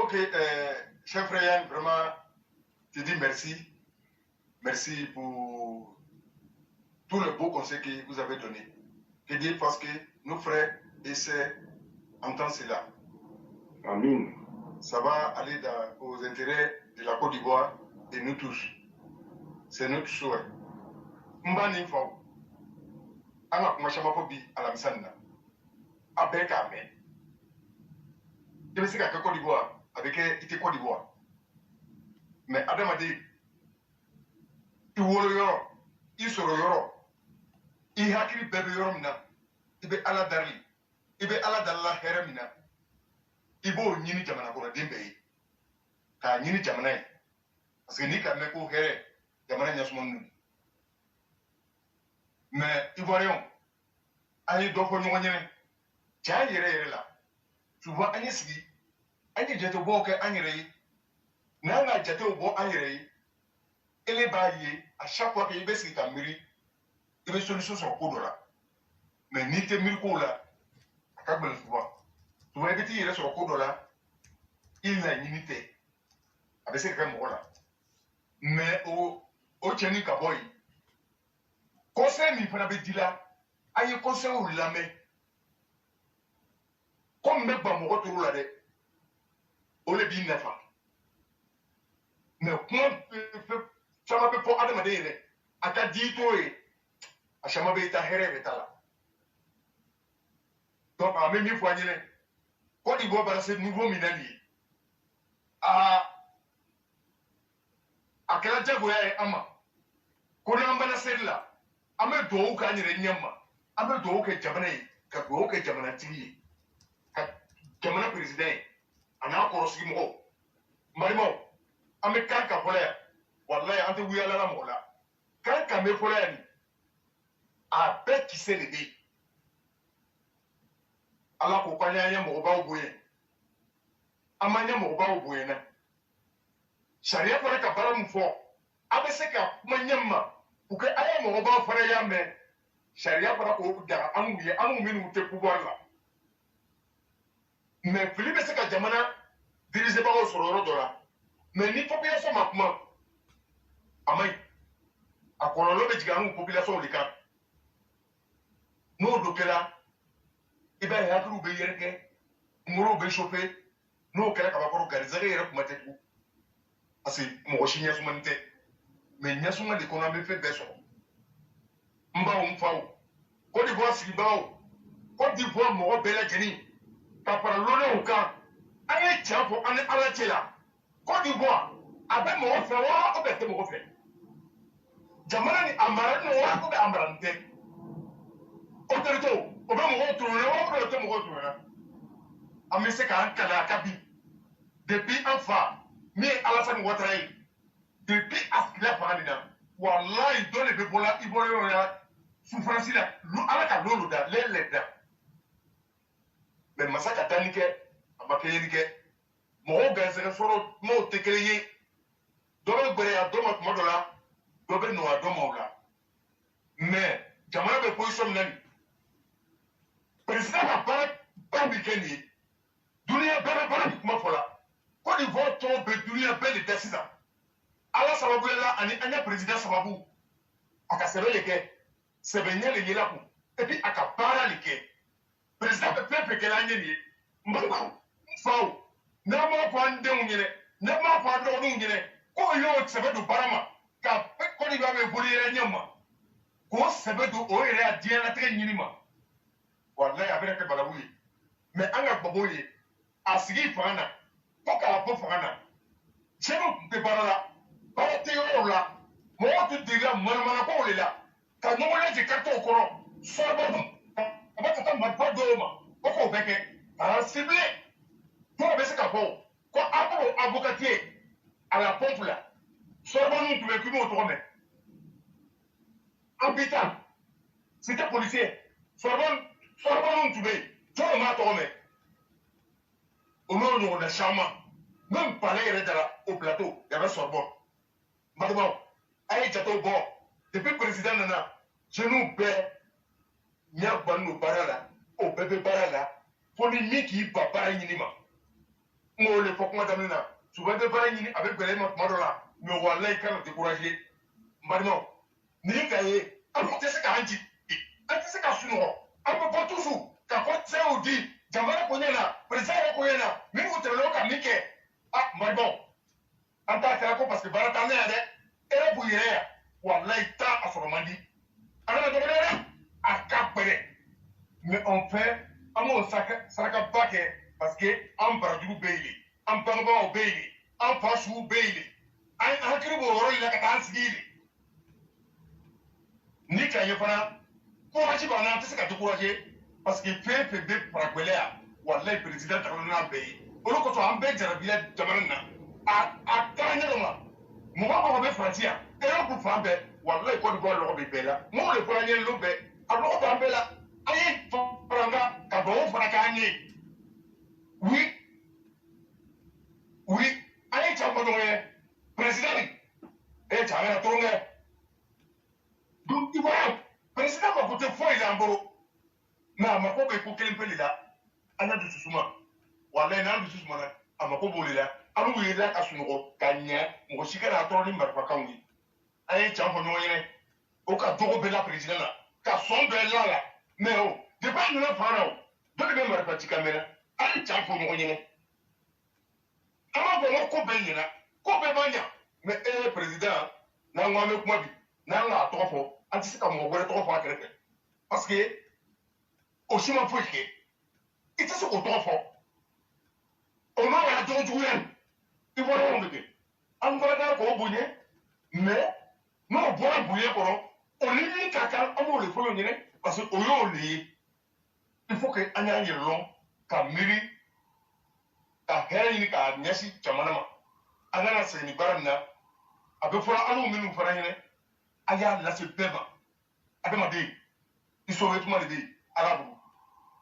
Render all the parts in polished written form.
Ok, cher frère, vraiment, je dis merci. Merci pour tout le beau conseil que vous avez donné. Je dis parce que nos frères et sœurs entendent cela. Amen. Ça va aller aux intérêts de la Côte d'Ivoire et nous tous. C'est notre souhait. Mbani Fao. Anga kumashama fobi alamisana. Avec Amen. Je sais qu'à Côte d'Ivoire, avec ite Côte d'Ivoire. Mais Adam a dit, il wolo yoro, il soro yoro, il hakili bebe yoro mina, il be ala darli, il be ala dalla here mina, il bo nyini jamana kona dembe, ka nyini jamana yi, parce que ni ka meko here, jamana nyasumon nuni. Mais Ivoirion, ayi dofo nyongonyene, tiens yere la, souvent ayi sigi, ayi jeto boke anyere, nanga jeto bo anyere, ele ba ye à chaque fois que il baisse ta mairie il veut solution sur le coup là mais ni te mille coups là à quoi ben souvent il est sur le coup là il n'a une unité avec ces grands mots là mais au tchèni kaboy conseil mi fana be dit là aïe conseil ou l'amé comme mec ba mo retour là de au le bin nafa mais comment chama pe po adama de yele ata dito e achama be ta here betala donc a même fois nyene Côte d'Ivoire ba ce nouveau minani a kala jago ya ama ko na mbana sella ame do ka nyere nyamma ame do ke jamana ka do ke jamana tibi ka jamana president ana ko rosi mo marimo ame kan ka fola wallahi ante wiyala la mola kan ka me fola ni a be qui sait l'aider ala ko kwanya nya mo ba oboye amanya mo ba oboye na sharia fara ka bara mu fo abese ka manyamma uke aya mo ba fara ya me sharia fara ko da amu minu te pouvoir la mais Philippe se ka jamana dirige ba o sororo dola mais ni population makuma amai akololo be jiga mu population lika no dokela iba yakuru be yerke muro be chauffer no kala ka bakoro gariza yere kuma tetu asi mo shinya sumante mais nyasuma de kona be fait beso mba o mfao Côte d'Ivoire sibao Côte d'Ivoire mo be la jeni ka para lolo uka aye tiafo ane ala tela Côte d'Ivoire abe mo fe wa o be te mo fe jamana ni amara no wa ko be amarante autorité o be mo tourner wa ko te mo tourner ame se ka kala kabi depuis enfant mi Alassane Ouattara depuis askila fanina wallahi dole be bola iboro ya souffrance la lu ala ka lolu da le da mais masaka tanike amakeyike mo ganse soro mo tekeleye dobe gbere ya doma kuma dola dobe no adoma ola mais jamana be position nani président a para bambi keni dunia bere kuma fola Côte d'Ivoire tombe dunia belle décision ala sababu la ani anya président sababu aka sebele ke sebenya le yela ku et puis aka para like président pe pepe ke la nyeni mbako fao na ma fa ndem nyene na ma fa do nu nyene ko yo sebedu barama ka pe Côte d'Ivoire be boli ya nyama ko sebedu o ere adie na tre nyini ma wallahi abere ke balabuyi mais anga baboyi asigi fana ko ka bo fana chemo be barala bara te yo la mo tu diga mana ko le la ka no le je karto ko so ba ba ka ta ma ba do ma ko beke para cible to be se ka ko avocatier à la pompe là so ba nous tu me ku mo to me habitant c'était policier so ba nous tu be to ma to me ono no na chama même parler au plateau il y avait Sorbonne Madame, aïe, j'attends bon. Depuis le président Nana, je nous paie. Nyabano Barala, au bébé Barala, pour les nids qui va pas y nima. Moi, les fois, madame, souvent, de parler avec Béléma, Madola, mais voilà, il quand découragé. Madame, ni cahier, alors, tu sais qu'à Andy, quand tu sais qu'à Suno, on peut pas toujours, quand tu sais où dit, Jamala Koyena, président Koyena, mais vous te l'avez qu'à Mickey. Ah, madame, en tant que parce que Baratane, elle est bouillée, voilà, il t'a à son romandi. Alors, à Capere. Mais on fait, on s'arrête pas parce que on parle du Bailey, on parle pas au Bailey, on passe au Bailey. On a créé un rôle là qui est en civil. Ni quand il y a pas, courage pas non, c'est ce que tu courage parce que fait des paraguayens, voilà le président de la Bailey. Au lieu que tu en bête de la ville de Marina, à Canada, moi on va faire frontière. Et on peut faire bête, voilà le code de l'Europe bella. Moi le premier l'Europe, alors on va bella. Aïe, Franga, Kabon, Fracani. Oui, oui, aïe, Chamadoué, président, et Chamadoué. Donc, il va, président, ma côté foi, il est en beau. Mais ma coque est pour quel peu là, Anna de Soussouma. Voilà, Anna de Soussouma, à ma coque là, à nous, il est là, à son gros, Kanya, mon chica à tourner, ma pacaouni. Aïe, Chamadoué, au cas d'Oro Bella président, car son bella là, mais oh. De pas nous faire donc même la partie caméra allez tiens pour nous rien avant de ko ben yana ko be banya mais président na ngwa me kuma bi na nga tofo anti ka mo gore tofo akere parce que au chima faut que il était sur tofo on a la don jouer il faut le remettre en gros ko bunye mais non bon bunye ko on lit kaka on le faut le parce que on yo il faut que an y'a yɛlɛlɔn ka miiri ka hɛrɛ ɲini k'a ɲɛsin jamana ma an kana segin ni baara nin na a bɛ fɔra an n'u minnu fana ɲɛnɛ a y'a lase bɛɛ ma adamaden i sɔrɔ tuma de bɛ yen ala bolo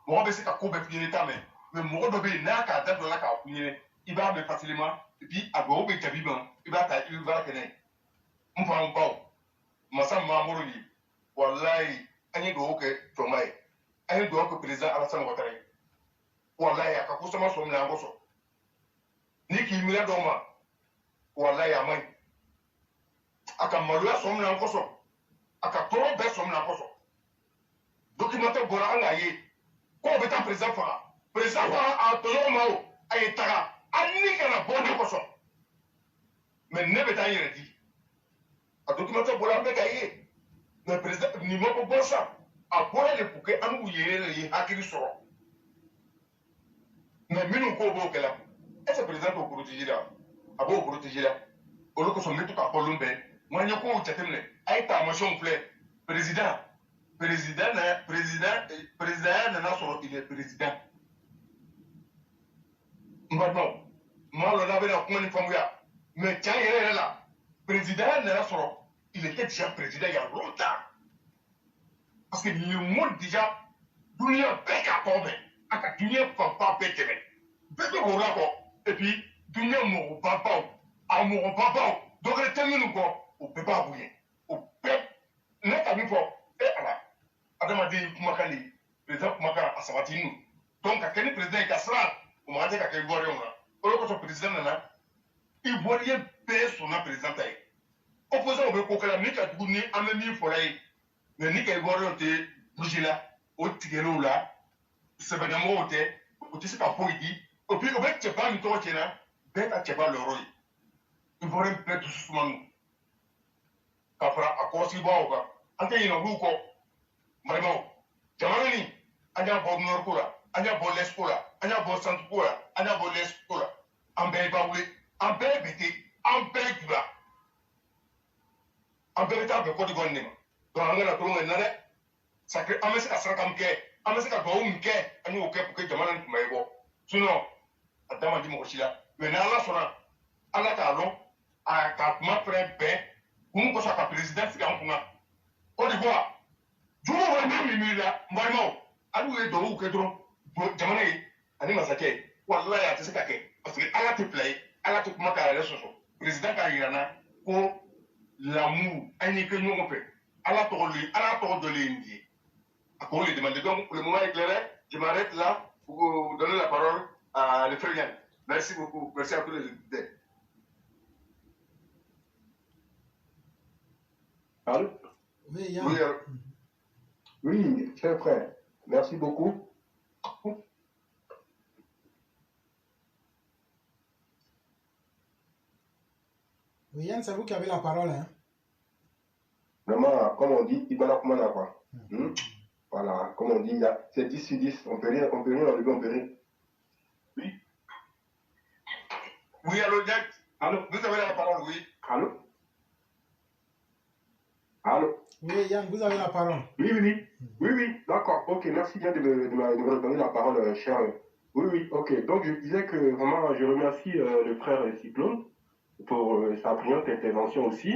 mɔgɔ bɛ se ka ko bɛɛ f'i ɲɛnɛ t'a mɛn mɛ mɔgɔ dɔ bɛ yen n'a k'a da dɔ la k'a f'i ɲɛnɛ i b'a mɛn facilement et puis a dɔw bɛ jabi ma i b'a ta i bɛ baara kɛ n'a ye n fa n baw masa mamuru ye walayi an ye dugawu kɛ jɔnma ye. Ayi do ko président Alassane Ouattara wallahi aka ko sama so mna ngoso ni ki mi la do ma wallahi amay aka malu so mna ngoso aka to be so mna ngoso documentaire bora anga ye ko be ta président fa a to yo ma o ay tara anni kana bonne ngoso mais ne be ta yere di a documentaire bora be ka ye mais président ni mo ko bossa a bɔra le pour que an k'u yɛrɛ ye hakili sɔrɔ mais minnu ko b'o kɛla est-ce que président t'o protégé la a b'o protégé la olu kosɔn n bɛ to k'a fɔ olu bɛɛ n ka ɲɛ kow jateminɛ a ye taamasiyɛnw filɛ président ya nana sɔrɔ il est président n balimaw maa dɔ n'a bɛna kuma ni faamuya mais tiɲɛ yɛrɛ la président ya nana sɔrɔ il était déjà président il y a longtemps. Parce que le monde déjà, dunia bɛɛ k'a kɔ mɛ a ka dunia fanba bɛɛ tɛmɛ bɛɛ bɛ o la kɔ et puis dunia mɔgɔba baw a mɔgɔba baw dɔ wɛrɛ tɛ minnu kɔ o bɛɛ b'a bonya o bɛɛ ne ka min fɔ ala adamaden kumakan de président kumakan a sabati nu donc ka kɛ ni président ye ka siran o man tɛ ka kɛ ivoirien na o de kosɔn président nana ivoirien bɛɛ sɔnna président ta ye opposant bɛ ko kɛla min ka jugu ni an bɛ min fɔla ye. Mais ni ka ivoirien tɛ bouger la o tigɛlenw la sɛbɛnamɔgɔw tɛ o tɛ se ka foyi di et puis o bɛ cɛba min tɔgɔ tiɲɛna bɛɛ ka cɛba lɔrɔ ye ivoirien bɛɛ dusu suma nu ka fara a kɔrɔsigibagaw kan an tɛ ɲinɛ olu kɔ marimaw jamana nin an y'a bɔ nord ko la an y'a bɔ l'est ko la an y'a bɔ centre ko la an y'a bɔ l'est ko la an bɛɛ b'a wele an bɛɛ bɛ ten an bɛɛ jula an bɛɛ bɛ taa bɛn Côte d'Ivoire de ma. Donc, on a tout le monde, ça crée un message à ça comme que, un message à toi, un que, un nous, pour que Jamana ne m'aille pas. Sinon, à Dama dit mon chila, mais là, là, sona, à la talon, à 4 mois près, ben, on peut s'appeler président, c'est un point. Côte d'Ivoire, je vous vois même, là, vraiment, à nous, et d'eau, que drôle, Jamana, à nous, massacre, wallah, à ce qu'à parce que, à la te plaît, à la te comment à la chanson, président Kayana, pour l'amour, un que nous on fait. À la tour de l'Indie. À quoi les demander donc, pour le moment éclairé, je m'arrête là pour donner la parole à le frère Yann. Merci beaucoup. Merci à tous les éditeurs. Allô? Oui, Yann. Oui, Oui, cher frère, merci beaucoup. Oui, Yann, c'est vous qui avez la parole. Hein? Vraiment, comme on dit, Ibana Kumana, quoi. Voilà, comme on dit, c'est 10 sur 10. On peut rien enlever, on peut rien. Oui. Oui, allô, Jack. Allô? Vous avez la parole, oui. Allô? Allô? Oui, Yann, vous avez la parole. Oui, d'accord. Ok, merci bien de me donner la parole, cher. Oui, ok. Donc, je disais que vraiment, je remercie le frère Cyclone pour sa brillante intervention aussi.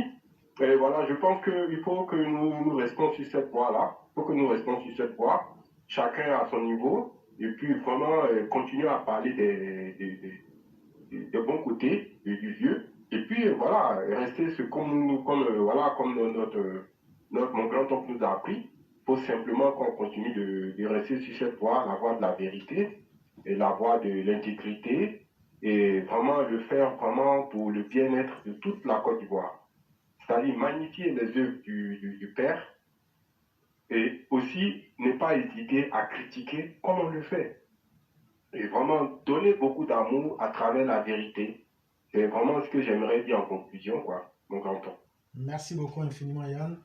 Et voilà, je pense qu'il faut que nous restons sur cette voie-là. Il faut que nous restons sur cette voie, chacun à son niveau, et puis vraiment continuer à parler des bons côtés du vieux. Et puis voilà, rester comme mon grand-oncle nous a appris. Il faut simplement qu'on continue de rester sur cette voie, la voie de la vérité et la voie de l'intégrité, et vraiment le faire vraiment pour le bien-être de toute la Côte d'Ivoire. C'est-à-dire magnifier les œuvres du Père, et aussi ne pas hésiter à critiquer comme on le fait. Et vraiment donner beaucoup d'amour à travers la vérité. C'est vraiment ce que j'aimerais dire en conclusion, quoi, mon grand-oncle. Merci beaucoup infiniment, Yann.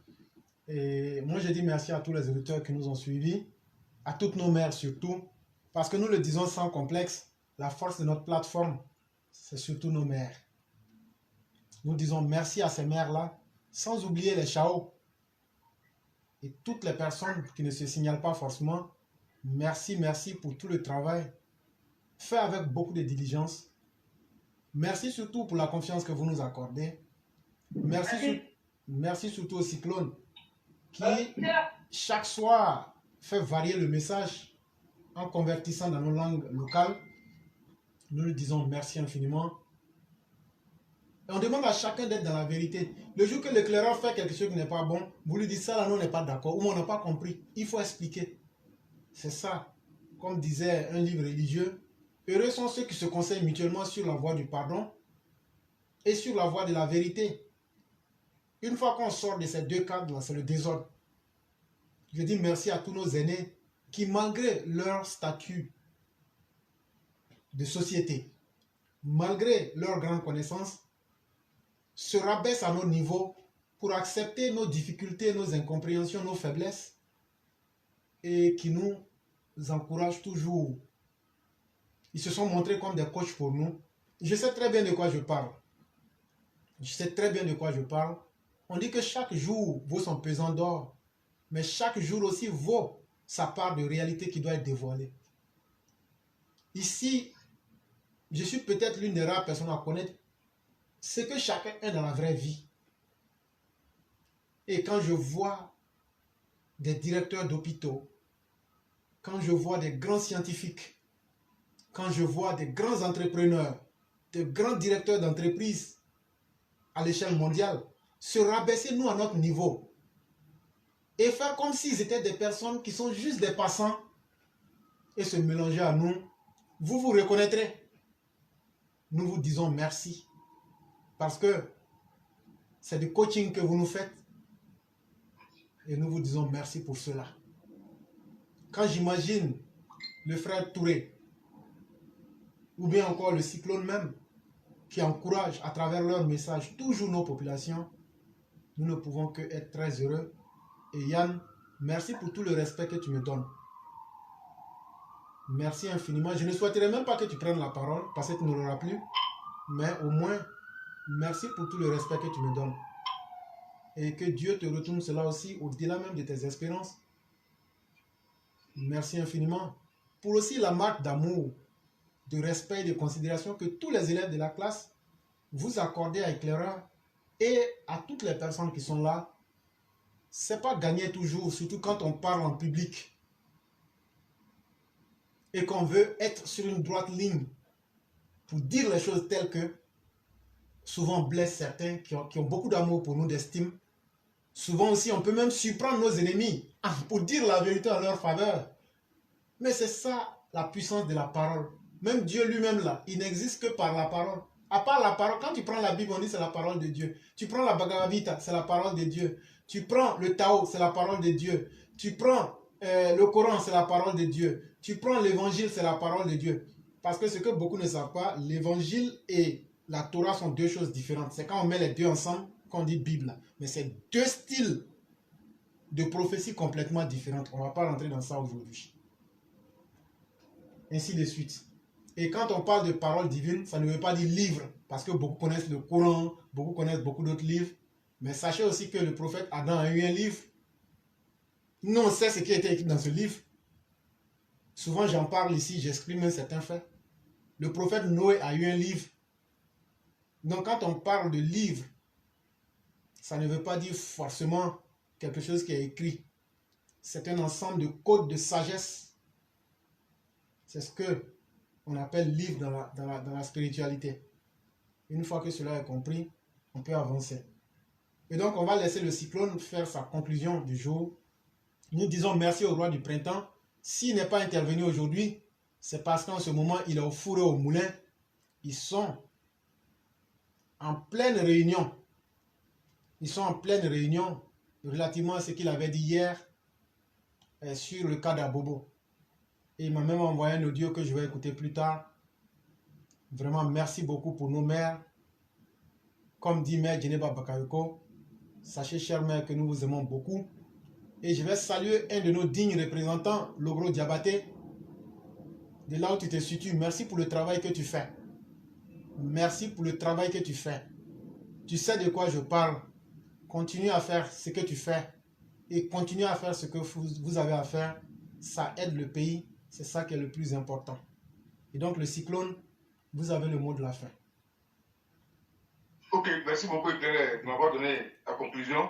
Et moi, je dis merci à tous les auditeurs qui nous ont suivis, à toutes nos mères surtout, parce que nous le disons sans complexe, la force de notre plateforme, c'est surtout nos mères. Nous disons merci à ces mères-là, sans oublier les chaos et toutes les personnes qui ne se signalent pas forcément. Merci pour tout le travail fait avec beaucoup de diligence. Merci surtout pour la confiance que vous nous accordez. Merci surtout au Cyclone qui, chaque soir, fait varier le message en convertissant dans nos langues locales. Nous lui disons merci infiniment. Et on demande à chacun d'être dans la vérité. Le jour que l'éclaireur fait quelque chose qui n'est pas bon, vous lui dites ça là, nous on n'est pas d'accord, ou on n'a pas compris. Il faut expliquer. C'est ça. Comme disait un livre religieux, heureux sont ceux qui se conseillent mutuellement sur la voie du pardon et sur la voie de la vérité. Une fois qu'on sort de ces deux cadres-là, c'est le désordre. Je dis merci à tous nos aînés qui, malgré leur statut de société, malgré leur grande connaissance, se rabaissent à nos niveaux pour accepter nos difficultés, nos incompréhensions, nos faiblesses et qui nous encouragent toujours. Ils se sont montrés comme des coachs pour nous. Je sais très bien de quoi je parle. On dit que chaque jour vaut son pesant d'or, mais chaque jour aussi vaut sa part de réalité qui doit être dévoilée. Ici, je suis peut-être l'une des rares personnes à connaître ce que chacun est dans la vraie vie. Et quand je vois des directeurs d'hôpitaux, quand je vois des grands scientifiques, quand je vois des grands entrepreneurs, de grands directeurs d'entreprises à l'échelle mondiale, se rabaisser nous à notre niveau et faire comme s'ils étaient des personnes qui sont juste des passants et se mélanger à nous, vous vous reconnaîtrez. Nous vous disons merci parce que c'est du coaching que vous nous faites et nous vous disons merci pour cela. Quand j'imagine le frère Touré ou bien encore le Cyclone même qui encourage à travers leur message toujours nos populations, nous ne pouvons que être très heureux. Et Yann, merci pour tout le respect que tu me donnes. Merci infiniment. Je ne souhaiterais même pas que tu prennes la parole parce que tu ne l'auras plus. Mais au moins, merci pour tout le respect que tu me donnes. Et que Dieu te retourne cela aussi au-delà même de tes espérances. Merci infiniment. Pour aussi la marque d'amour, de respect et de considération que tous les élèves de la classe vous accordez à Éclaireur et à toutes les personnes qui sont là. C'est pas gagné toujours, surtout quand on parle en public et qu'on veut être sur une droite ligne pour dire les choses telles que souvent blesse certains qui ont beaucoup d'amour pour nous, d'estime. Souvent aussi, on peut même surprendre nos ennemis pour dire la vérité en leur faveur. Mais c'est ça la puissance de la parole. Même Dieu lui-même là, il n'existe que par la parole. À part la parole, quand tu prends la Bible, on dit c'est la parole de Dieu. Tu prends la Bhagavad Gita, c'est la parole de Dieu. Tu prends le Tao, c'est la parole de Dieu. Tu prends le Coran, c'est la parole de Dieu. Tu prends l'évangile, c'est la parole de Dieu. Parce que ce que beaucoup ne savent pas, l'évangile et la Torah sont deux choses différentes. C'est quand on met les deux ensemble qu'on dit Bible. Mais c'est deux styles de prophétie complètement différentes. On ne va pas rentrer dans ça aujourd'hui. Ainsi de suite. Et quand on parle de parole divine, ça ne veut pas dire livre, parce que beaucoup connaissent le Coran, beaucoup connaissent beaucoup d'autres livres. Mais sachez aussi que le prophète Adam a eu un livre. Nous, on sait ce qui a été écrit dans ce livre. Souvent, j'en parle ici, j'exprime un certain fait. Le prophète Noé a eu un livre. Donc, quand on parle de livre, ça ne veut pas dire forcément quelque chose qui est écrit. C'est un ensemble de codes de sagesse. C'est ce que on appelle livre dans la spiritualité. Une fois que cela est compris, on peut avancer. Et donc, on va laisser le cyclone faire sa conclusion du jour. Nous disons merci au roi du printemps. S'il n'est pas intervenu aujourd'hui, c'est parce qu'en ce moment, il est au four et au moulin. Ils sont en pleine réunion. Ils sont en pleine réunion relativement à ce qu'il avait dit hier sur le cas d'Abobo. Et il m'a même envoyé un audio que je vais écouter plus tard. Vraiment, merci beaucoup pour nos mères. Comme dit Mère Djeneba Bakayoko, sachez, chère mère, que nous vous aimons beaucoup. Et je vais saluer un de nos dignes représentants, Logro Diabaté, de là où tu te situes. Merci pour le travail que tu fais. Merci pour le travail que tu fais. Tu sais de quoi je parle. Continue à faire ce que tu fais. Et continue à faire ce que vous avez à faire. Ça aide le pays. C'est ça qui est le plus important. Et donc le cyclone, vous avez le mot de la fin. Ok, merci beaucoup Éclairé de m'avoir donné la conclusion.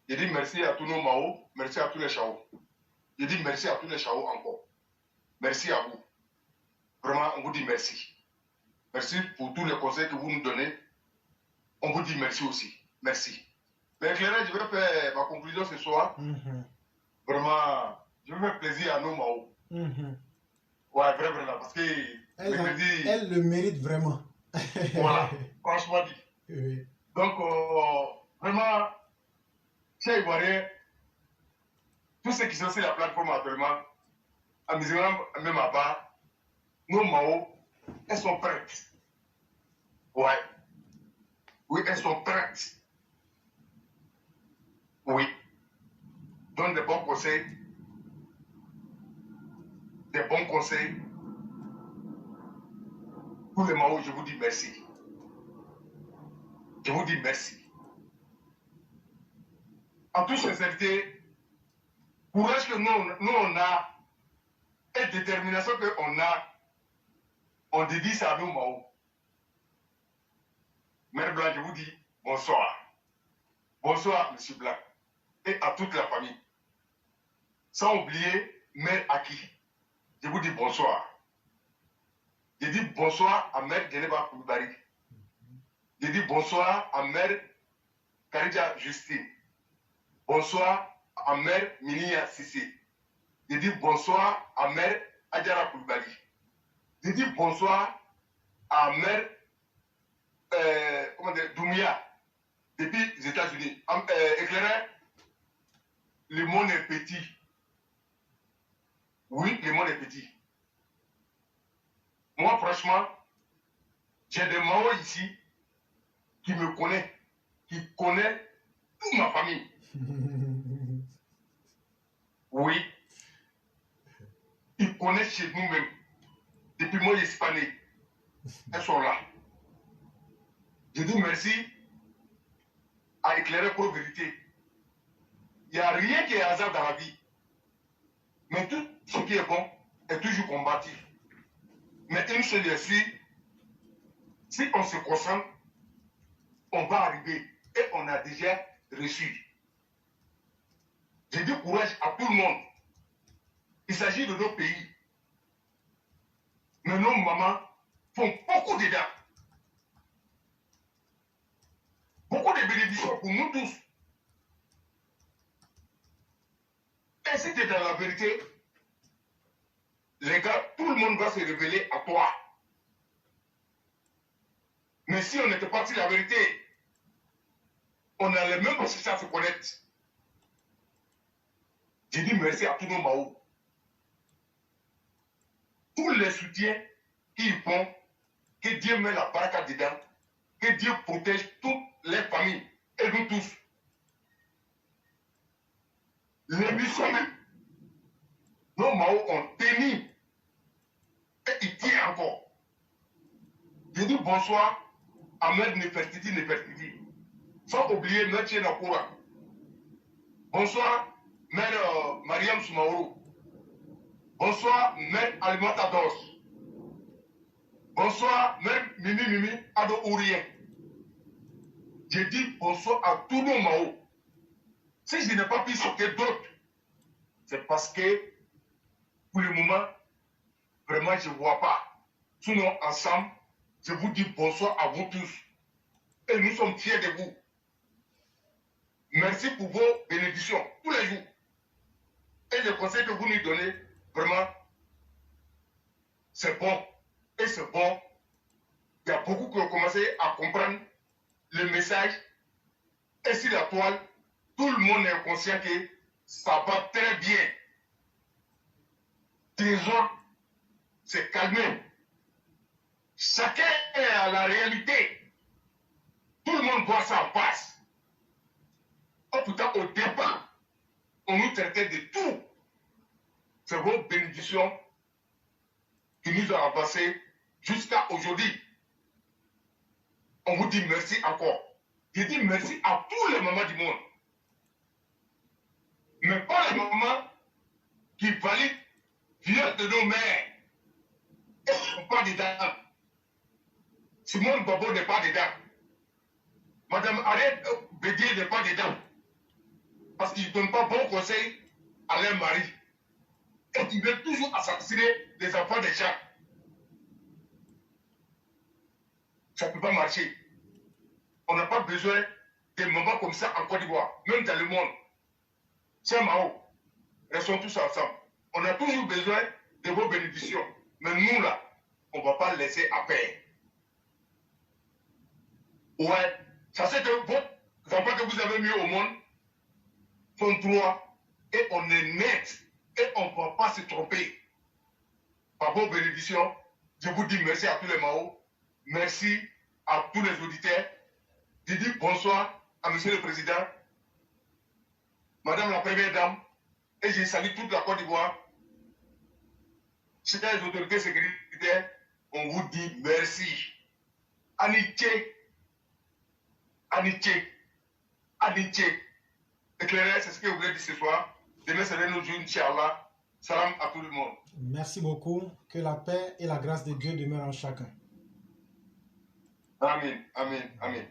Je dis merci à tous nos Mao, merci à tous les Chao. Je dis merci à tous les Chao encore. Merci à vous. Vraiment, on vous dit merci. Merci pour tous les conseils que vous nous donnez. On vous dit merci aussi. Merci. Mais Éclairé, je vais faire ma conclusion ce soir. Vraiment, je vais faire plaisir à nos Mao. Ouais, vraiment, parce que elle le mérite vraiment. Voilà, franchement dit. Oui. Donc, vraiment, chez Ivoirien, tous ceux qui sont sur la plateforme actuellement, à Miséram, même à bas, nos Mao, elles sont prêtes. Ouais. Oui, elles sont prêtes. Oui. Donne des bons conseils. Des bons conseils. Pour les Mao, je vous dis merci. Je vous dis merci. En toute sincérité, courage que nous on a et détermination qu'on a, on dédie ça à nos Mao. Mère Blanc, je vous dis bonsoir. Bonsoir, M. Blanc. Et à toute la famille. Sans oublier Mère Aki. Je vous dis bonsoir. Je dis bonsoir à Mère Djeneba Koulibaly. Je dis bonsoir à Mère Karidja Justine. Bonsoir à Mère Minia Sissi. Je dis bonsoir à Mère Adjara Koulibaly. Je dis bonsoir à Mère Doumia, depuis les États-Unis. Éclairé, le monde est petit. Oui, le monde est petit. Moi, franchement, j'ai des Mao ici qui me connaissent, qui connaissent toute ma famille. Oui. Ils connaissent chez nous-mêmes. Depuis moi, l'Espagne. Elles sont là. Je dis merci à Éclairer pour vérité. Il n'y a rien qui est hasard dans la vie. Mais tout ce qui est bon est toujours combattu. Mais une seule est si on se concentre, on va arriver et on a déjà reçu. Je dis courage à tout le monde. Il s'agit de nos pays. Mais nos mamans font beaucoup de dégâts. Beaucoup de bénédictions pour nous tous. Et si tu es dans la vérité, les gars, tout le monde va se révéler à toi. Mais si on était parti de la vérité, on n'allait même pas chercher à se connaître. J'ai dit merci à tous nos Mao. Tous les soutiens qui y vont, que Dieu met la baraka dedans, que Dieu protège toutes les familles et nous tous. Les missionnaires, nos Mao ont tenu et ils tiennent encore. Je dis bonsoir à Mère Nefertiti. Sans oublier Mère Tchénakoura. Bonsoir Mère Mariam Soumaoro. Bonsoir Mère Alimata Dos. Bonsoir Mère Mimi Ado Ourien. Je dis bonsoir à tous nos Mao. Si je n'ai pas pu sauter d'autres, c'est parce que pour le moment, vraiment je ne vois pas. Sinon, ensemble, je vous dis bonsoir à vous tous. Et nous sommes fiers de vous. Merci pour vos bénédictions tous les jours. Et les conseils que vous nous donnez, vraiment, c'est bon. Et c'est bon. Il y a beaucoup qui ont commencé à comprendre le message. Et sur la toile, tout le monde est conscient que ça va très bien. Trésor, c'est calmé. Chacun est à la réalité. Tout le monde voit ça en face. Oh, pourtant, au départ, on nous traitait de tout. C'est vos bénédictions qui nous ont avancé jusqu'à aujourd'hui. On vous dit merci encore. Je dis merci à tous les mamans du monde. Mais pas les mamans qui valident viol de nos mères. Elles ne sont pas dedans. Simone Babo n'est pas dedans. Madame Arrête Bédier n'est pas dedans. Parce qu'ils ne donnent pas bon conseil à leur mari. Et ils veulent toujours assassiner les enfants des gens. Ça ne peut pas marcher. On n'a pas besoin de moments comme ça en Côte d'Ivoire, même dans le monde. C'est Mao. Restons tous ensemble. On a toujours besoin de vos bénédictions. Mais nous, là, on ne va pas laisser à faire. Ouais, ça c'est que vos enfants que vous avez mis au monde sont droits et on est net et on ne va pas se tromper. Par vos bénédictions, je vous dis merci à tous les Mao, merci à tous les auditeurs. Je dis bonsoir à Monsieur le Président, Madame la Première Dame, et je salue toute la Côte d'Ivoire. Chers les autorités sécuritaires, on vous dit merci. Amitié. Éclairé, c'est ce que vous voulez dire ce soir. Demain, c'est nos jours, Inch'Allah. Salam à tout le monde. Merci beaucoup. Que la paix et la grâce de Dieu demeurent en chacun. Amen, amen, amen.